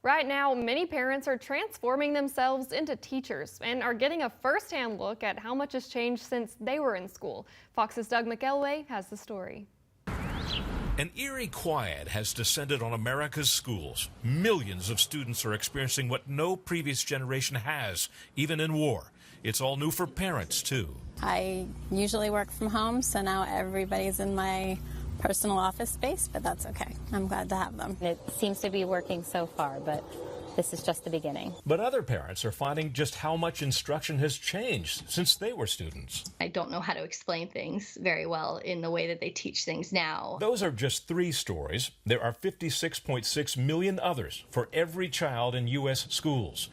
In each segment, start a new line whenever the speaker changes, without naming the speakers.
Right now, many parents are transforming themselves into teachers and are getting a first-hand look at how much has changed since they were in school. Fox's Doug McElway has the story.
An eerie quiet has descended on America's schools. Millions of students are experiencing what no previous generation has, even in war. It's all new for parents, too.
I usually work from home, so now everybody's in my personal office space, but that's okay. I'm glad to have them.
It seems to be working so far, but this is just the beginning.
But other parents are finding just how much instruction has changed since they were students.
I don't know how to explain things very well in the way that they teach things now.
Those are just 3 stories. There are 56.6 million others for every child in U.S. schools.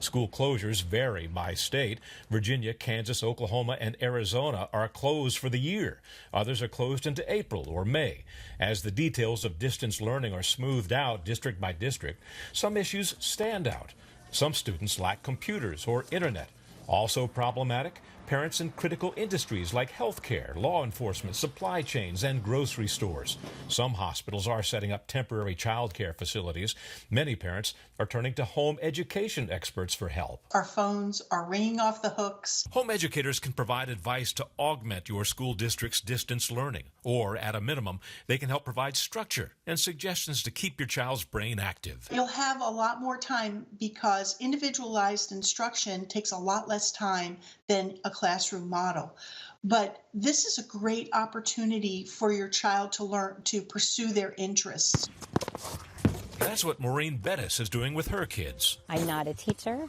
School closures vary by state. Virginia, Kansas, Oklahoma, and Arizona are closed for the year. Others are closed into April or May. As the details of distance learning are smoothed out district by district, some issues stand out. Some students lack computers or internet. Also problematic, parents in critical industries like healthcare, law enforcement, supply chains, and grocery stores. Some hospitals are setting up temporary child care facilities. Many parents are turning to home education experts for help.
Our phones are ringing off the hooks.
Home educators can provide advice to augment your school district's distance learning, or at a minimum, they can help provide structure and suggestions to keep your child's brain active.
You'll have a lot more time because individualized instruction takes a lot less time than a classroom model. But this is a great opportunity for your child to learn to pursue their interests.
That's what Maureen Bettis is doing with her kids.
I'm not a teacher,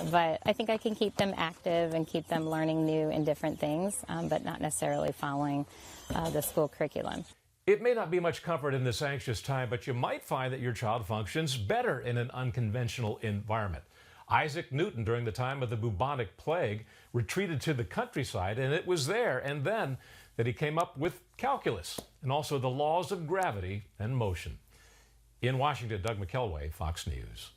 but I think I can keep them active and keep them learning new and different things, but not necessarily following the school curriculum.
It may not be much comfort in this anxious time, but you might find that your child functions better in an unconventional environment. Isaac Newton, during the time of the bubonic plague, retreated to the countryside, and it was there and then that he came up with calculus and also the laws of gravity and motion. In Washington, Doug McElway, Fox News.